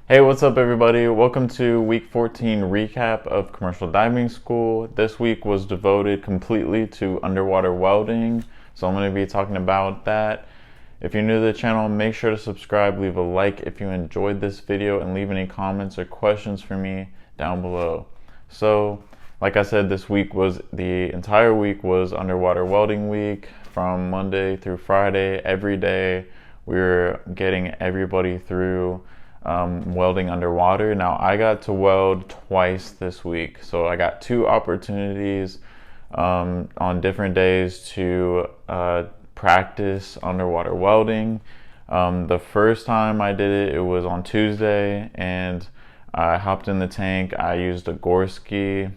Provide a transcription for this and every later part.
Hey, what's up, everybody? Welcome to week 14 recap of commercial diving school. This week was devoted completely to underwater welding, so I'm going to be talking about that. If you're new to the channel, make sure to subscribe, leave a like if you enjoyed this video, and leave any comments or questions for me down below. So, like I said, the entire week was underwater welding week from Monday through Friday. Every day we were getting everybody through welding underwater. Now, I got to weld twice this week, so I got two opportunities on different days to practice underwater welding. The first time I did it, it was on Tuesday, and I hopped in the tank. I used a Gorski.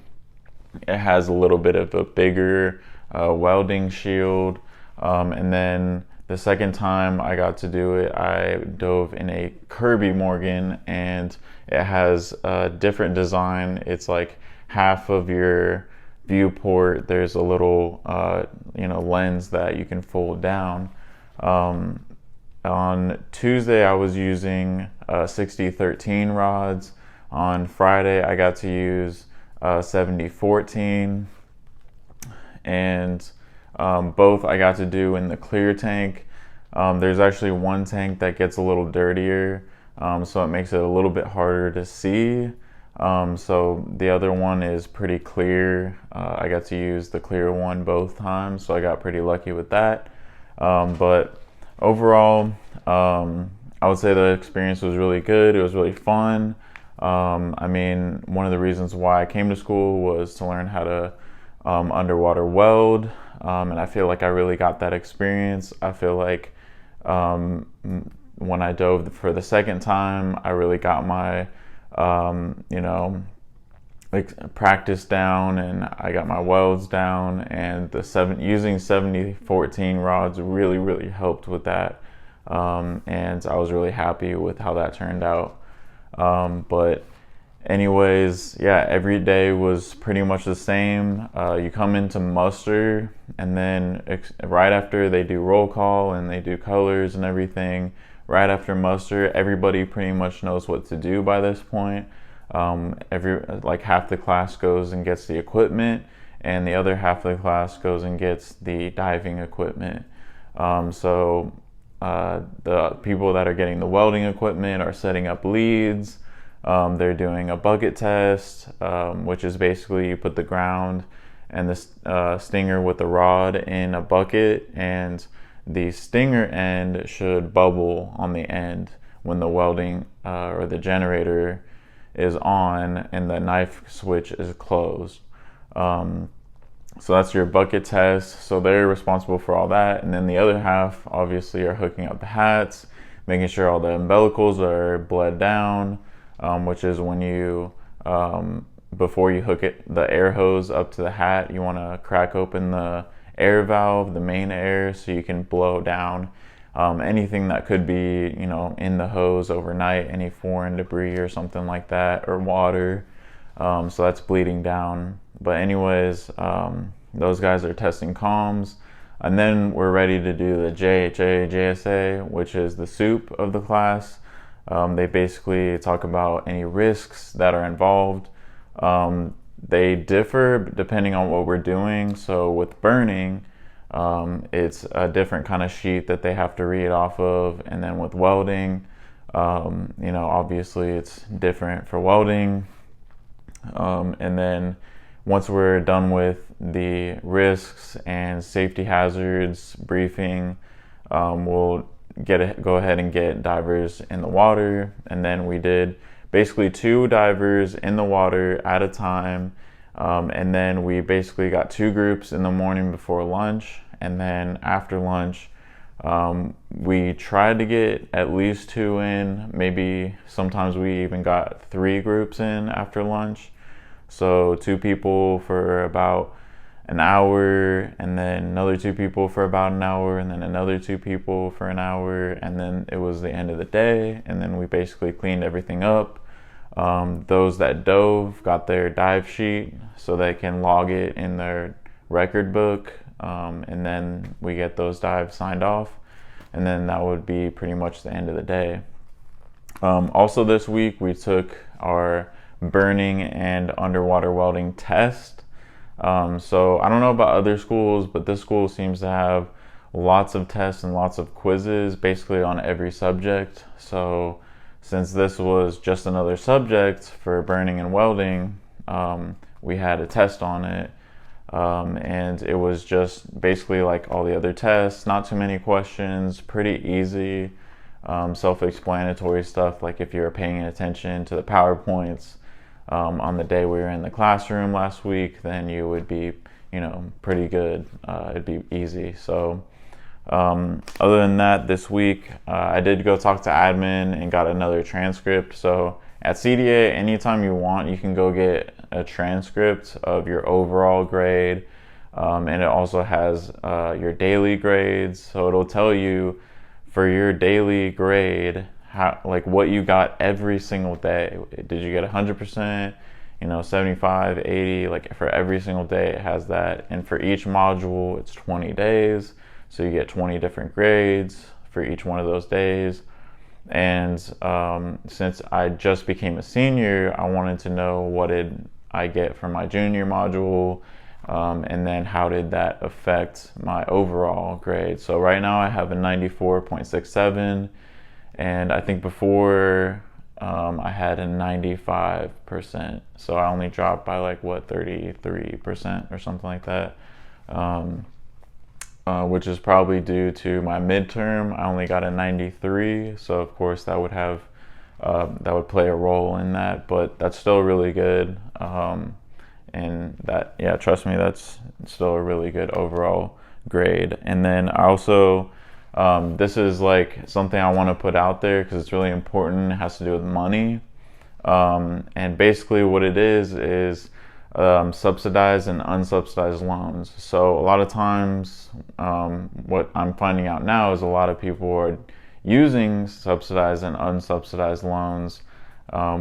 It has a little bit of a bigger welding shield, and then the second time I got to do it, I dove in a Kirby Morgan, and it has a different design. It's like half of your viewport. There's a little, lens that you can fold down. On Tuesday, I was using 6013 rods. On Friday, I got to use 7014, and both I got to do in the clear tank. There's actually one tank that gets a little dirtier, so it makes it a little bit harder to see. So the other one is pretty clear. I got to use the clear one both times, so I got pretty lucky with that. But overall, I would say the experience was really good. It was really fun. One of the reasons why I came to school was to learn how to underwater weld, and I feel like I really got that experience. I feel like when I dove for the second time, I really got my practice down, and I got my welds down, and using 7014 rods really helped with that, and I was really happy with how that turned out. But anyways, yeah, every day was pretty much the same. You come into muster, and then right after they do roll call and they do colors and everything, right after muster, everybody pretty much knows what to do by this point. Half the class goes and gets the equipment, and the other half of the class goes and gets the diving equipment. The people that are getting the welding equipment are setting up leads. They're doing a bucket test, which is basically you put the ground and the stinger with the rod in a bucket, and the stinger end should bubble on the end when the welding or the generator is on and the knife switch is closed. So that's your bucket test. So they're responsible for all that. And then the other half obviously are hooking up the hats, making sure all the umbilicals are bled down, which is when you, before you hook the air hose up to the hat, you want to crack open the air valve, the main air, so you can blow down anything that could be, in the hose overnight, any foreign debris or something like that, or water. So that's bleeding down. But anyways, those guys are testing comms, and then we're ready to do the JSA, which is the soup of the class. They basically talk about any risks that are involved. They differ depending on what we're doing. So with burning, it's a different kind of sheet that they have to read off of, and then with welding, obviously it's different for welding. And then once we're done with the risks and safety hazards briefing, we'll go ahead and get divers in the water. And then we did basically 2 divers in the water at a time, and then we basically got 2 groups in the morning before lunch, and then after lunch we tried to get at least 2 in. Maybe sometimes we even got 3 groups in after lunch. So 2 people for about an hour, and then another 2 people for about an hour, and then another 2 people for an hour, and then it was the end of the day, and then we basically cleaned everything up. Those that dove got their dive sheet so they can log it in their record book, and then we get those dives signed off, and then that would be pretty much the end of the day. Also this week we took our burning and underwater welding test. So I don't know about other schools, but this school seems to have lots of tests and lots of quizzes basically on every subject. So since this was just another subject for burning and welding, we had a test on it. And it was just basically like all the other tests, not too many questions, pretty easy, self-explanatory stuff. Like if you were paying attention to the PowerPoints on the day we were in the classroom last week, then you would be, pretty good. It'd be easy. So other than that, this week I did go talk to admin and got another transcript. So at CDA, anytime you want, you can go get a transcript of your overall grade, and it also has your daily grades. So it'll tell you for your daily grade how, like, what you got every single day. Did you get 100%? 75, 80, like for every single day it has that. And for each module, it's 20 days. So you get 20 different grades for each one of those days. And since I just became a senior, I wanted to know what did I get for my junior module, and then how did that affect my overall grade. So right now I have a 94.67, and I think before I had a 95%. So I only dropped by 33% or something like that. Which is probably due to my midterm. I only got a 93, so of course that would play a role in that, but that's still really good. And that, yeah, trust me, that's still a really good overall grade. And then I also, this is like something I want to put out there because it's really important. It has to do with money. And basically what it is subsidized and unsubsidized loans. So a lot of times, what I'm finding out now is a lot of people are using subsidized and unsubsidized loans,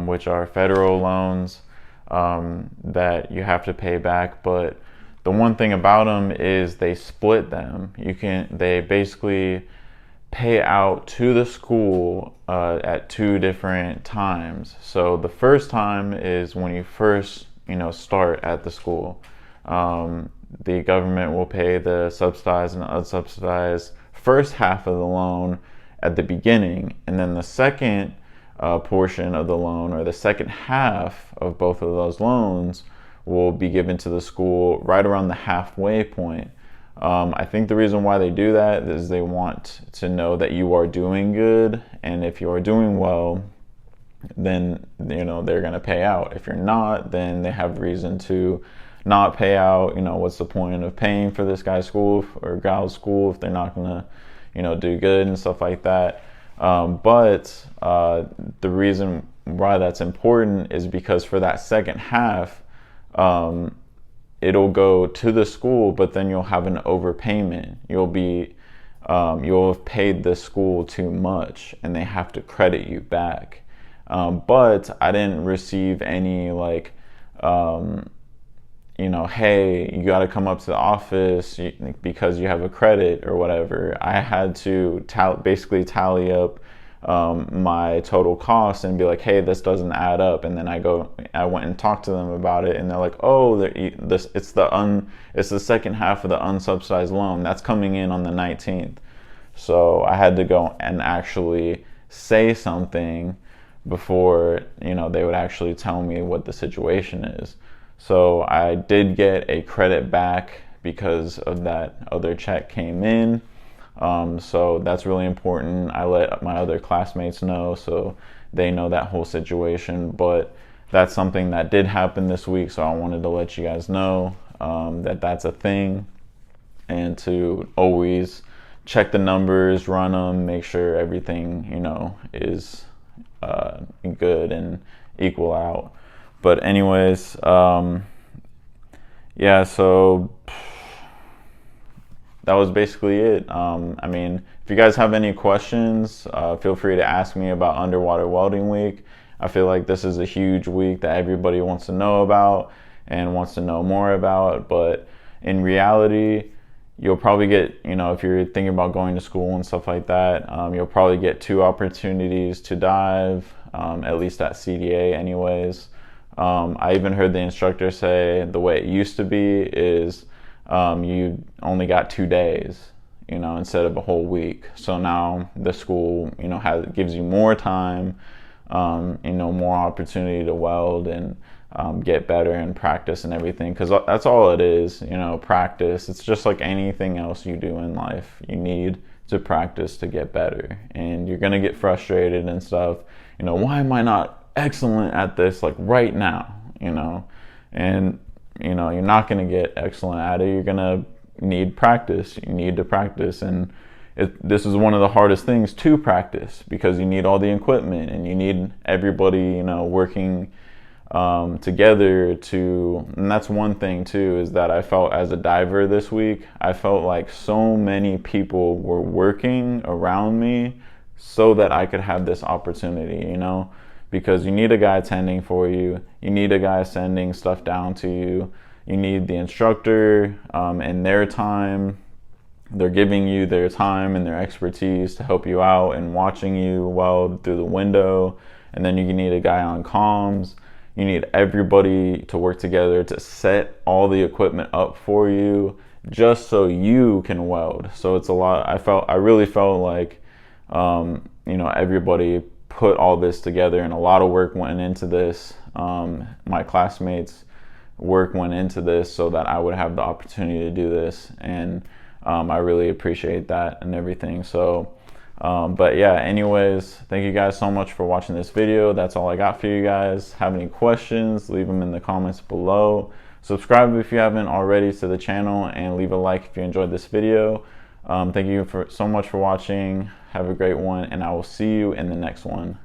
which are federal loans that you have to pay back. But the one thing about them is they split them. They basically pay out to the school at two different times. So the first time is when you first start at the school. The government will pay the subsidized and unsubsidized first half of the loan at the beginning, and then the second portion of the loan, or the second half of both of those loans, will be given to the school right around the halfway point. I think the reason why they do that is they want to know that you are doing good, and if you are doing well, then they're going to pay out. If you're not, then they have reason to not pay out. What's the point of paying for this guy's school or gal's school if they're not going to do good and stuff like that. But the reason why that's important is because for that second half, it'll go to the school, but then you'll have an overpayment. You'll have paid the school too much and they have to credit you back. But I didn't receive any hey, you got to come up to the office because you have a credit or whatever. I had to basically tally up my total costs and be like, hey, this doesn't add up. And then I went and talked to them about it, and they're like, oh, it's the second half of the unsubsidized loan that's coming in on the 19th. So I had to go and actually say something before they would actually tell me what the situation is. So I did get a credit back because of that other check came in. So that's really important. I let my other classmates know so they know that whole situation. But that's something that did happen this week, so I wanted to let you guys know that that's a thing, and to always check the numbers, run them, make sure everything is good and equal out. But anyways, yeah, so that was basically it. If you guys have any questions, feel free to ask me about Underwater Welding Week. I feel like this is a huge week that everybody wants to know about and wants to know more about. But in reality, you'll probably get, if you're thinking about going to school and stuff like that, you'll probably get 2 opportunities to dive, at least at CDA anyways. I even heard the instructor say the way it used to be is you only got 2 days, instead of a whole week. So now the school, gives you more time, more opportunity to weld and get better and practice and everything, because that's all it is, practice. It's just like anything else you do in life. You need to practice to get better, and you're gonna get frustrated and stuff. Why am I not excellent at this like right now? And you're not gonna get excellent at it. You're gonna need practice. You need to practice, and this is one of the hardest things to practice, because you need all the equipment and you need everybody working together and that's one thing too, is that I felt as a diver this week, I felt like so many people were working around me so that I could have this opportunity, because you need a guy tending for you, you need a guy sending stuff down to you, you need the instructor and their time. They're giving you their time and their expertise to help you out and watching you weld through the window. And then you need a guy on comms. You need everybody to work together to set all the equipment up for you just so you can weld. So it's a lot. I really felt like, everybody put all this together, and a lot of work went into this. My classmates' work went into this so that I would have the opportunity to do this. And I really appreciate that and everything. So, but yeah, anyways, thank you guys so much for watching this video. That's all I got for you guys. Have any questions, leave them in the comments below. Subscribe if you haven't already to the channel, and leave a like if you enjoyed this video. Thank you so much for watching. Have a great one, and I will see you in the next one.